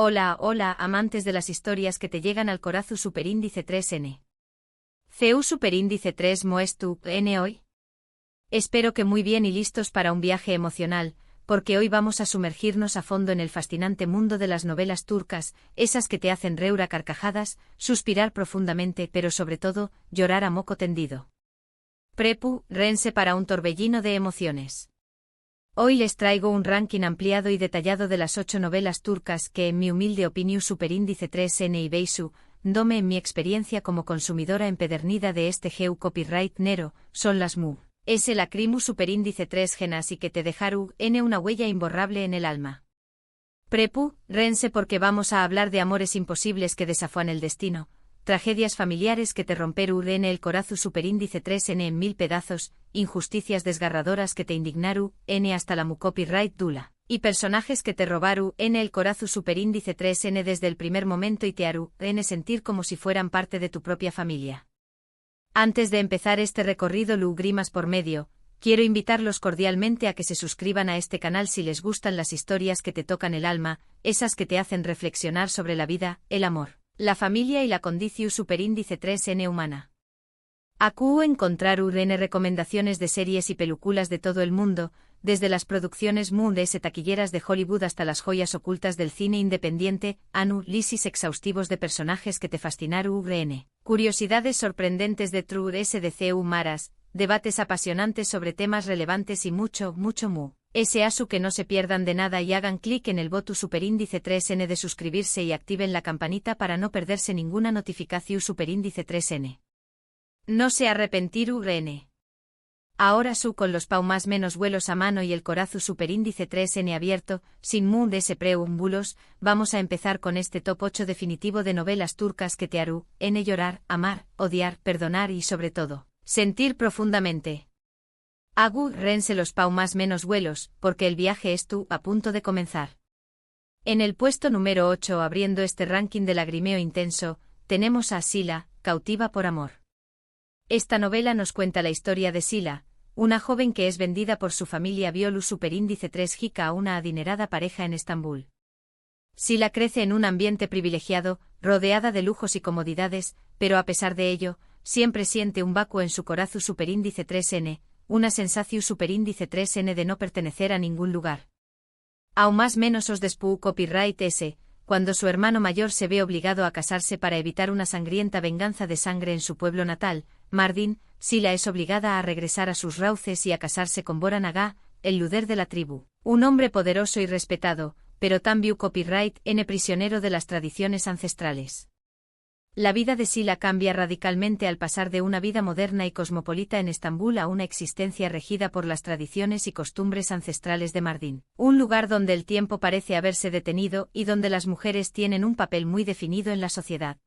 Hola, hola, amantes de las historias que te llegan al corazón superíndice 3N. CU superíndice 3 Moestu, N hoy. Espero que muy bien y listos para un viaje emocional, porque hoy vamos a sumergirnos a fondo en el fascinante mundo de las novelas turcas, esas que te hacen reír a carcajadas, suspirar profundamente pero sobre todo, llorar a moco tendido. Prepárense para un torbellino de emociones. Hoy les traigo un ranking ampliado y detallado de las 8 novelas turcas que, en mi humilde opinión superíndice 3N y Beisu, dome en mi experiencia como consumidora empedernida de este GEU copyright nero, son las mu. Es el acrimu superíndice 3 genas y que te dejaru n una huella imborrable en el alma. Prepárense porque vamos a hablar de amores imposibles que desafían el destino, tragedias familiares que te romperu en el corazón superíndice 3N en mil pedazos, injusticias desgarradoras que te indignaru n hasta la mu copyright dula, y personajes que te robaru en el corazón superíndice 3N desde el primer momento y te haru n sentir como si fueran parte de tu propia familia. Antes de empezar este recorrido lágrimas por medio, quiero invitarlos cordialmente a que se suscriban a este canal si les gustan las historias que te tocan el alma, esas que te hacen reflexionar sobre la vida, el amor, la familia y la condición superíndice 3N humana. Acu encontrar n recomendaciones de series y películas de todo el mundo, desde las producciones mundes taquilleras de Hollywood hasta las joyas ocultas del cine independiente, lisis exhaustivos de personajes que te fascinaru n. Curiosidades sorprendentes de True SDCU Maras, debates apasionantes sobre temas relevantes y mucho mu. Asu que no se pierdan de nada y hagan clic en el botón superíndice 3N de suscribirse y activen la campanita para no perderse ninguna notificación superíndice 3N. No se arrepentir n. Ahora con los más menos vuelos a mano y el corazón superíndice 3N abierto, sin preámbulos, vamos a empezar con este top 8 definitivo de novelas turcas que te harú n llorar, amar, odiar, perdonar y sobre todo, sentir profundamente. Rense los más menos vuelos, porque el viaje es a punto de comenzar. En el puesto número 8 abriendo este ranking de lagrimeo intenso, tenemos a Sila, cautiva por amor. Esta novela nos cuenta la historia de Sila, una joven que es vendida por su familia Biolu superíndice 3 Jika a una adinerada pareja en Estambul. Sila crece en un ambiente privilegiado, rodeada de lujos y comodidades, pero a pesar de ello, siempre siente un vacuo en su corazón superíndice 3N, una sensación superíndice 3N de no pertenecer a ningún lugar. Aún más menos os despú copyright S, cuando su hermano mayor se ve obligado a casarse para evitar una sangrienta venganza de sangre en su pueblo natal, Mardin, Sila es obligada a regresar a sus raíces y a casarse con Boran Agha, el líder de la tribu, un hombre poderoso y respetado, pero también copyright n prisionero de las tradiciones ancestrales. La vida de Sila cambia radicalmente al pasar de una vida moderna y cosmopolita en Estambul a una existencia regida por las tradiciones y costumbres ancestrales de Mardin, un lugar donde el tiempo parece haberse detenido y donde las mujeres tienen un papel muy definido en la sociedad.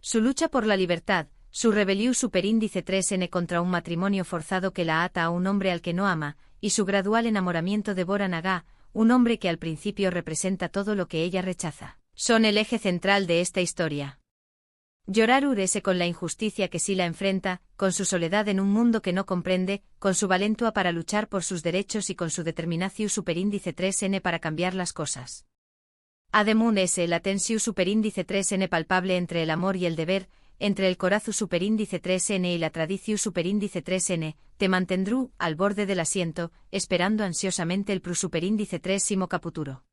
Su lucha por la libertad, su rebelión superíndice 3N contra un matrimonio forzado que la ata a un hombre al que no ama, y su gradual enamoramiento de Boran Agha, un hombre que al principio representa todo lo que ella rechaza, son el eje central de esta historia. Llorar urese con la injusticia que Sila enfrenta, con su soledad en un mundo que no comprende, con su valentua para luchar por sus derechos y con su determinación superíndice 3N para cambiar las cosas. Ademun S la tensión superíndice 3N palpable entre el amor y el deber, entre el corazón superíndice 3N y la tradición superíndice 3N, te mantendrú al borde del asiento, esperando ansiosamente el superíndice 3 caputuro.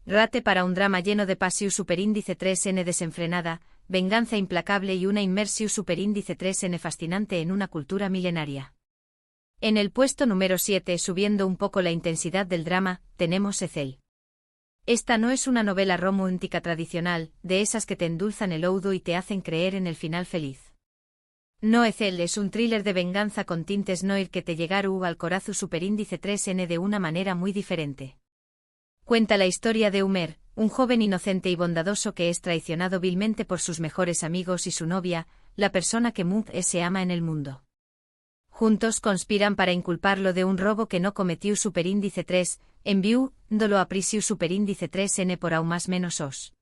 Rate para un drama lleno de pasión superíndice 3N desenfrenada, venganza implacable y una inmersión superíndice 3N fascinante en una cultura milenaria. En el puesto número 7, subiendo un poco la intensidad del drama, tenemos Ecel. Esta no es una novela romántica tradicional, de esas que te endulzan el oído y te hacen creer en el final feliz. No, Ecel es un thriller de venganza con tintes noir que te llegaru al corazón superíndice 3N de una manera muy diferente. Cuenta la historia de Umer, un joven inocente y bondadoso que es traicionado vilmente por sus mejores amigos y su novia, la persona que se ama en el mundo. Juntos conspiran para inculparlo de un robo que no cometió superíndice 3, enviándolo a prisión superíndice 3N por aún más menos os.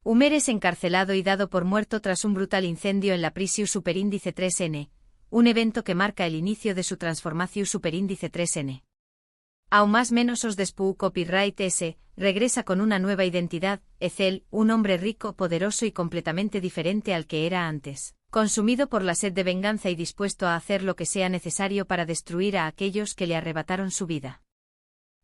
Umer es encarcelado y dado por muerto tras un brutal incendio en la prisión superíndice 3N, un evento que marca el inicio de su transformación superíndice 3N. Aún más menos os despú copyright S, regresa con una nueva identidad, Ethel, un hombre rico, poderoso y completamente diferente al que era antes, consumido por la sed de venganza y dispuesto a hacer lo que sea necesario para destruir a aquellos que le arrebataron su vida.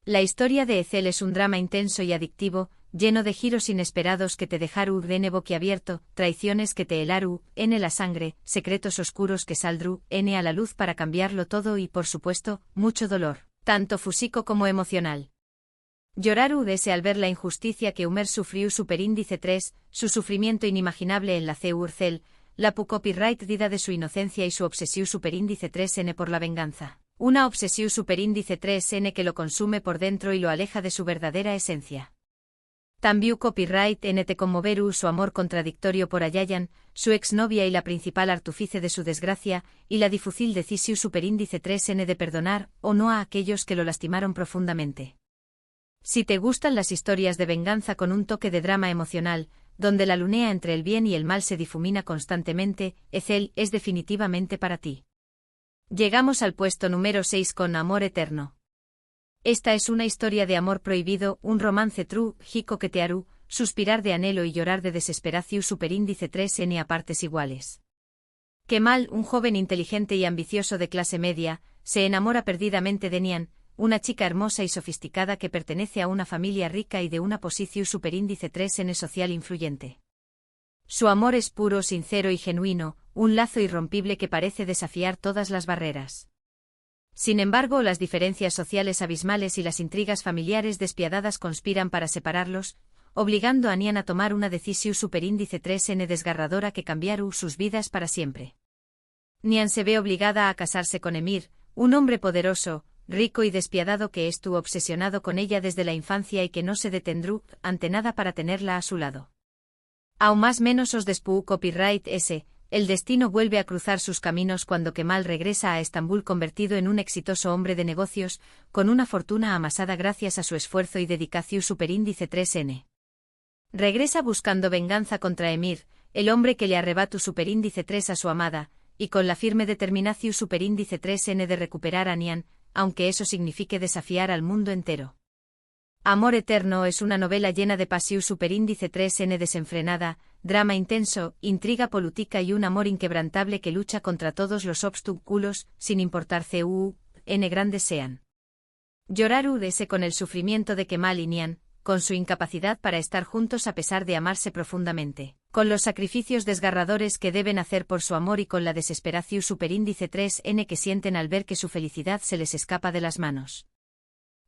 La historia de Ethel es un drama intenso y adictivo, lleno de giros inesperados que te dejaru n boquiabierto, traiciones que te helaru n la sangre, secretos oscuros que saldrú n a la luz para cambiarlo todo y, por supuesto, mucho dolor, tanto físico como emocional. Lloraru dese al ver la injusticia que Humer sufrió superíndice 3, su sufrimiento inimaginable en la Urcel, la pu copyright dida de su inocencia y su obsesión superíndice 3n por la venganza. Una obsesión superíndice 3n que lo consume por dentro y lo aleja de su verdadera esencia. También copyright n te conmoveru su amor contradictorio por Ayayan, su exnovia y la principal artífice de su desgracia, y la difícil decisión superíndice 3n de perdonar o no a aquellos que lo lastimaron profundamente. Si te gustan las historias de venganza con un toque de drama emocional, donde la lunea entre el bien y el mal se difumina constantemente, Ethel es definitivamente para ti. Llegamos al puesto número 6 con Amor Eterno. Esta es una historia de amor prohibido, un romance true, coquetearu, suspirar de anhelo y llorar de desesperación superíndice 3n a partes iguales. Kemal, un joven inteligente y ambicioso de clase media, se enamora perdidamente de Nian, una chica hermosa y sofisticada que pertenece a una familia rica y de una posición superíndice 3n social influyente. Su amor es puro, sincero y genuino, un lazo irrompible que parece desafiar todas las barreras. Sin embargo, las diferencias sociales abismales y las intrigas familiares despiadadas conspiran para separarlos, obligando a Nian a tomar una decisión superíndice 3n desgarradora que cambiará sus vidas para siempre. Nian se ve obligada a casarse con Emir, un hombre poderoso, rico y despiadado que estuvo obsesionado con ella desde la infancia y que no se detendrá ante nada para tenerla a su lado. Aún más menos os despú copyright S. El destino vuelve a cruzar sus caminos cuando Kemal regresa a Estambul convertido en un exitoso hombre de negocios, con una fortuna amasada gracias a su esfuerzo y dedicación superíndice 3n. Regresa buscando venganza contra Emir, el hombre que le arrebató superíndice 3 a su amada, y con la firme determinación superíndice 3n de recuperar a Nian, aunque eso signifique desafiar al mundo entero. Amor Eterno es una novela llena de pasión superíndice 3n desenfrenada, drama intenso, intriga política y un amor inquebrantable que lucha contra todos los obstáculos, sin importar n grandes sean. Lloraru dese con el sufrimiento de Kemal y Nian, con su incapacidad para estar juntos a pesar de amarse profundamente, con los sacrificios desgarradores que deben hacer por su amor y con la desesperación superíndice 3n que sienten al ver que su felicidad se les escapa de las manos.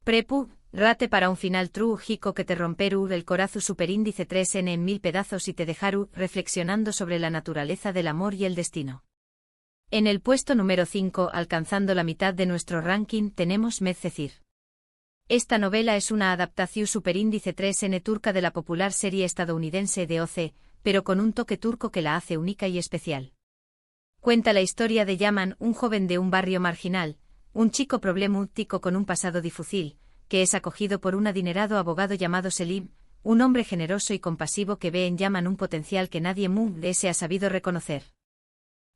Prepu, rate para un final true que te romperu el corazu superíndice 3n en 1000 pedazos y te dejaru reflexionando sobre la naturaleza del amor y el destino. En el puesto número 5, alcanzando la mitad de nuestro ranking, tenemos Medcezir. Esta novela es una adaptación superíndice 3n turca de la popular serie estadounidense de OC, pero con un toque turco que la hace única y especial. Cuenta la historia de Yaman, un joven de un barrio marginal, un chico problemático con un pasado difícil, que es acogido por un adinerado abogado llamado Selim, un hombre generoso y compasivo que ve en Yaman un potencial que nadie se ha sabido reconocer.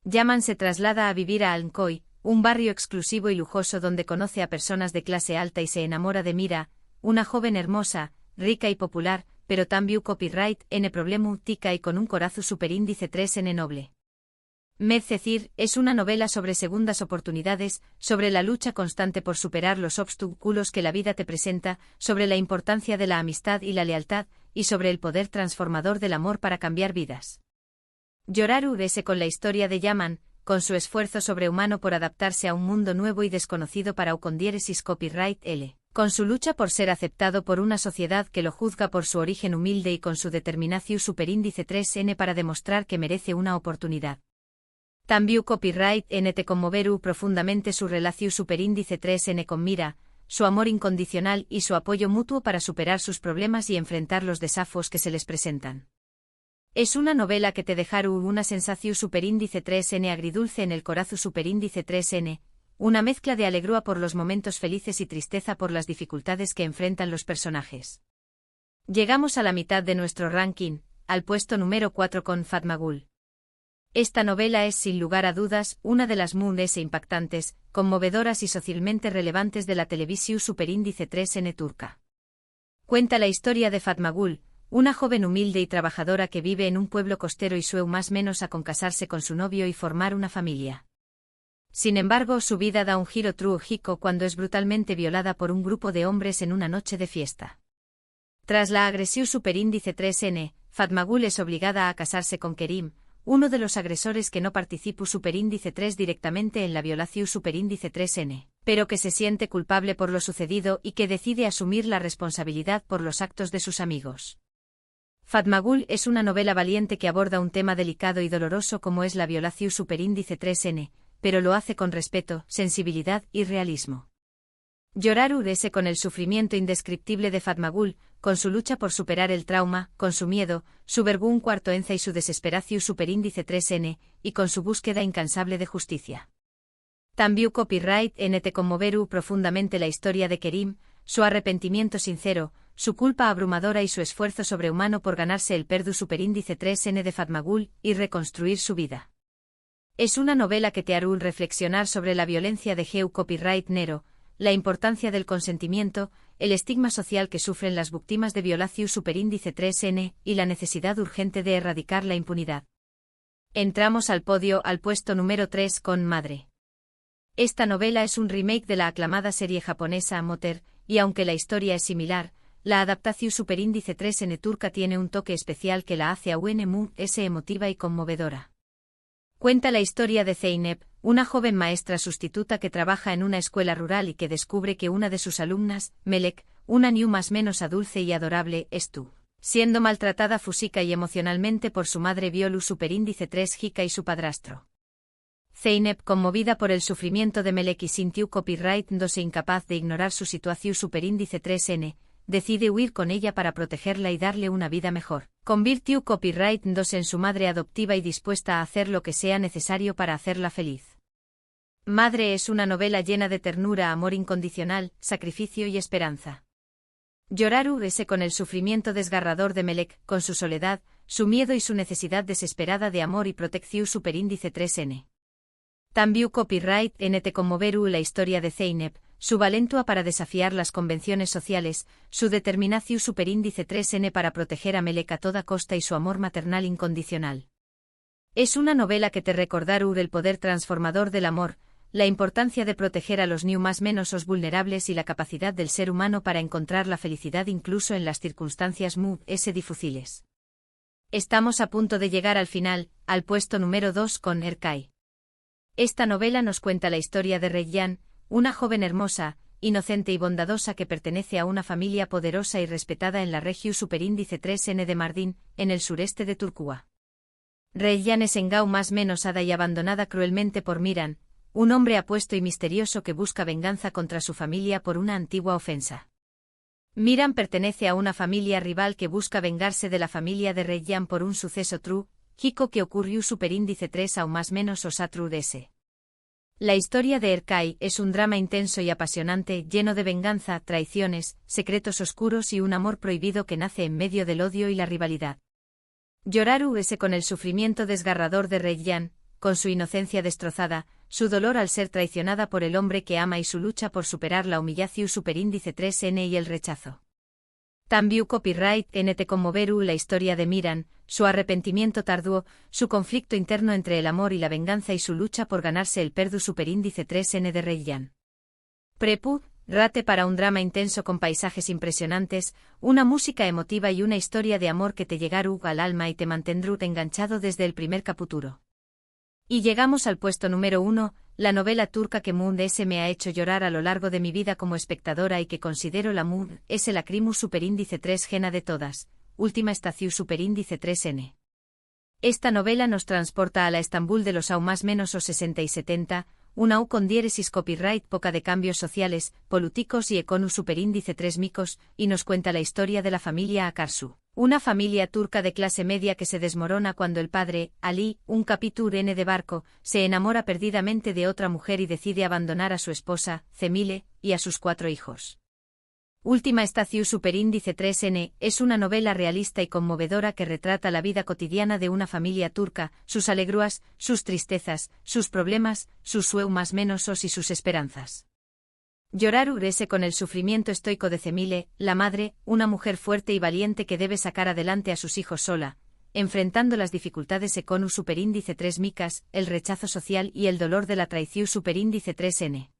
Yaman se traslada a vivir a Alcoy, un barrio exclusivo y lujoso donde conoce a personas de clase alta y se enamora de Mira, una joven hermosa, rica y popular, pero también copyright n problemática y con un corazón superíndice 3n noble. Medcezir es una novela sobre segundas oportunidades, sobre la lucha constante por superar los obstáculos que la vida te presenta, sobre la importancia de la amistad y la lealtad, y sobre el poder transformador del amor para cambiar vidas. Lloraru dese con la historia de Yaman, con su esfuerzo sobrehumano por adaptarse a un mundo nuevo y desconocido para con copyright L. Con su lucha por ser aceptado por una sociedad que lo juzga por su origen humilde y con su determinación superíndice 3n para demostrar que merece una oportunidad. También copyright n te conmoveru profundamente su relación superíndice 3n con Mira, su amor incondicional y su apoyo mutuo para superar sus problemas y enfrentar los desafíos que se les presentan. Es una novela que te dejaru una sensación superíndice 3n agridulce en el corazón superíndice 3n, una mezcla de alegría por los momentos felices y tristeza por las dificultades que enfrentan los personajes. Llegamos a la mitad de nuestro ranking, al puesto número 4 con Fatmagul. Esta novela es sin lugar a dudas una de las más impactantes, conmovedoras y socialmente relevantes de la televisión superíndice 3N turca. Cuenta la historia de Fatma Gül, una joven humilde y trabajadora que vive en un pueblo costero y sueña más o menos con casarse con su novio y formar una familia. Sin embargo, su vida da un giro trágico cuando es brutalmente violada por un grupo de hombres en una noche de fiesta. Tras la agresión superíndice 3N, Fatma Gül es obligada a casarse con Kerim, uno de los agresores que no participó superíndice 3 directamente en la violación superíndice 3N, pero que se siente culpable por lo sucedido y que decide asumir la responsabilidad por los actos de sus amigos. Fatma Gül es una novela valiente que aborda un tema delicado y doloroso como es la violación superíndice 3N, pero lo hace con respeto, sensibilidad y realismo. Llorar udese con el sufrimiento indescriptible de Fatma Gül, con su lucha por superar el trauma, con su miedo, su vergüenza y su desesperación superíndice 3N, y con su búsqueda incansable de justicia. También copyright NT conmoveru profundamente la historia de Kerim, su arrepentimiento sincero, su culpa abrumadora y su esfuerzo sobrehumano por ganarse el perdón superíndice 3N de Fatma Gül y reconstruir su vida. Es una novela que te hará reflexionar sobre la violencia de Geu copyright Nero, la importancia del consentimiento, el estigma social que sufren las víctimas de violación superíndice 3N y la necesidad urgente de erradicar la impunidad. Entramos al podio al puesto número 3 con Madre. Esta novela es un remake de la aclamada serie japonesa Moter, y aunque la historia es similar, la adaptación superíndice 3N turca tiene un toque especial que la hace aún más emotiva y conmovedora. Cuenta la historia de Zeynep, una joven maestra sustituta que trabaja en una escuela rural y que descubre que una de sus alumnas, Melek, una niña más menos dulce y adorable, estuvo siendo maltratada física y emocionalmente por su madre violu superíndice 3 Hika y su padrastro. Zeynep, conmovida por el sufrimiento de Melek y sintió copyright 2 incapaz de ignorar su situación superíndice 3N, decide huir con ella para protegerla y darle una vida mejor. Convirtió copyright 2 en su madre adoptiva y dispuesta a hacer lo que sea necesario para hacerla feliz. Madre es una novela llena de ternura, amor incondicional, sacrificio y esperanza. Llorar ese con el sufrimiento desgarrador de Melek, con su soledad, su miedo y su necesidad desesperada de amor y protección superíndice 3N. También copyright NT conmoveru la historia de Zeynep, su valentua para desafiar las convenciones sociales, su determinación superíndice 3N para proteger a Melek a toda costa y su amor maternal incondicional. Es una novela que te recordará el poder transformador del amor, la importancia de proteger a los niños más menos vulnerables y la capacidad del ser humano para encontrar la felicidad incluso en las circunstancias más difíciles. Estamos a punto de llegar al final, al puesto número 2 con Erkay. Esta novela nos cuenta la historia de Reyyan, una joven hermosa, inocente y bondadosa que pertenece a una familia poderosa y respetada en la región superíndice 3N de Mardin, en el sureste de Turquía. Reyyan es engau más menos hada y abandonada cruelmente por Miran, un hombre apuesto y misterioso que busca venganza contra su familia por una antigua ofensa. Miran pertenece a una familia rival que busca vengarse de la familia de Reyyan por un suceso trágico que ocurrió superíndice 3 o más menos osatrudese. La historia de Erkay es un drama intenso y apasionante, lleno de venganza, traiciones, secretos oscuros y un amor prohibido que nace en medio del odio y la rivalidad. Llorar ese con el sufrimiento desgarrador de Reyyan, con su inocencia destrozada, su dolor al ser traicionada por el hombre que ama y su lucha por superar la humillación superíndice 3N y el rechazo. También copyright NT conmoveru la historia de Miran, su arrepentimiento tardío, su conflicto interno entre el amor y la venganza y su lucha por ganarse el perdón superíndice 3N de Reyyan. Prepu, rate para un drama intenso con paisajes impresionantes, una música emotiva y una historia de amor que te llegará al alma y te mantendrá enganchado desde el primer capítulo. Y llegamos al puesto número 1, la novela turca que me ha hecho llorar a lo largo de mi vida como espectadora y que considero la es el Lacrimus superíndice 3 gena de todas, última estación superíndice 3N. Esta novela nos transporta a la Estambul de los más menos 60 y 70, una con diéresis copyright poca de cambios sociales, políticos y econus superíndice 3 micos, y nos cuenta la historia de la familia Akarsu. Una familia turca de clase media que se desmorona cuando el padre, Ali, un capitán N de barco, se enamora perdidamente de otra mujer y decide abandonar a su esposa, Cemile, y a sus 4 hijos. Última estación superíndice 3N, es una novela realista y conmovedora que retrata la vida cotidiana de una familia turca, sus alegrías, sus tristezas, sus problemas, sus más menosos y sus esperanzas. Llorar urese con el sufrimiento estoico de Cemile, la madre, una mujer fuerte y valiente que debe sacar adelante a sus hijos sola, enfrentando las dificultades con superíndice 3 micas, el rechazo social y el dolor de la traición superíndice 3N.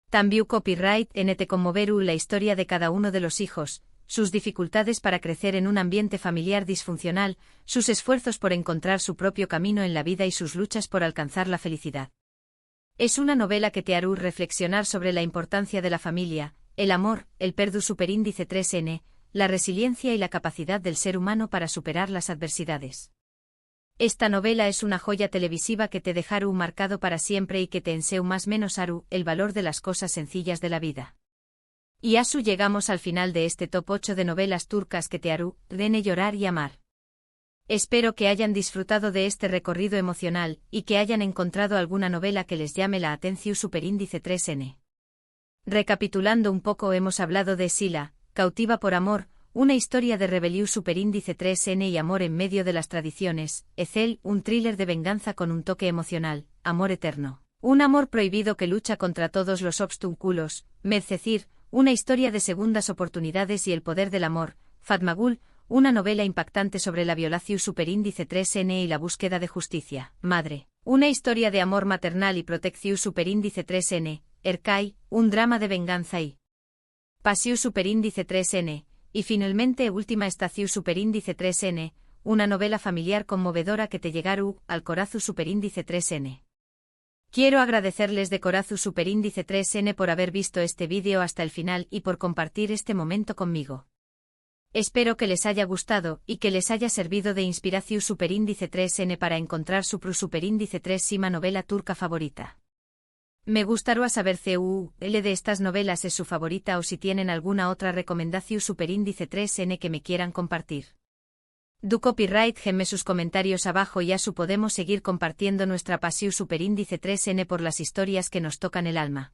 También copyright NT conmoveru la historia de cada uno de los hijos, sus dificultades para crecer en un ambiente familiar disfuncional, sus esfuerzos por encontrar su propio camino en la vida y sus luchas por alcanzar la felicidad. Es una novela que te hará reflexionar sobre la importancia de la familia, el amor, el perdu superíndice 3N, la resiliencia y la capacidad del ser humano para superar las adversidades. Esta novela es una joya televisiva que te dejará marcado para siempre y que te enseña más menos aru el valor de las cosas sencillas de la vida. Y asu llegamos al final de este top 8 de novelas turcas que te harán llorar y amar. Espero que hayan disfrutado de este recorrido emocional y que hayan encontrado alguna novela que les llame la atención superíndice 3N. Recapitulando un poco, hemos hablado de Sila, cautiva por amor, una historia de rebelión superíndice 3N y amor en medio de las tradiciones, Ethel, un thriller de venganza con un toque emocional, amor eterno. Un amor prohibido que lucha contra todos los obstáculos, Medcezir, una historia de segundas oportunidades y el poder del amor, Fatmagul, una novela impactante sobre la violación superíndice 3N y la búsqueda de justicia, Madre, una historia de amor maternal y protección superíndice 3N, Erkay, un drama de venganza y pasión superíndice 3N, y finalmente última estación superíndice 3N, una novela familiar conmovedora que te llegará al corazón superíndice 3N. Quiero agradecerles de corazón superíndice 3N por haber visto este vídeo hasta el final y por compartir este momento conmigo. Espero que les haya gustado y que les haya servido de inspiración superíndice 3N para encontrar su superíndice 3 novela turca favorita. Me gustaría saber cuál de estas novelas es su favorita o si tienen alguna otra recomendación superíndice 3N que me quieran compartir. Du copyright gemme sus comentarios abajo y asu podemos seguir compartiendo nuestra pasión superíndice 3N por las historias que nos tocan el alma.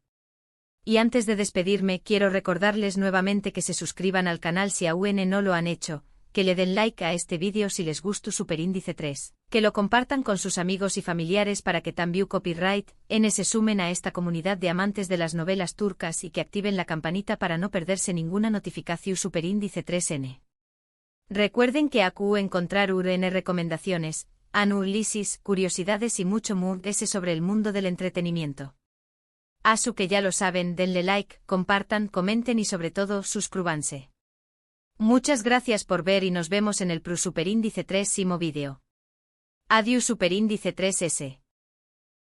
Y antes de despedirme quiero recordarles nuevamente que se suscriban al canal si aún no lo han hecho, que le den like a este vídeo si les gustó superíndice 3, que lo compartan con sus amigos y familiares para que también copyright N se sumen a esta comunidad de amantes de las novelas turcas y que activen la campanita para no perderse ninguna notificación superíndice 3N. Recuerden que acu encontrar URN recomendaciones, análisis, curiosidades y mucho más sobre el mundo del entretenimiento. Asu que ya lo saben, denle like, compartan, comenten y sobre todo suscríbanse. Muchas gracias por ver y nos vemos en el superíndice 3 vídeo. Adiós superíndice 3S.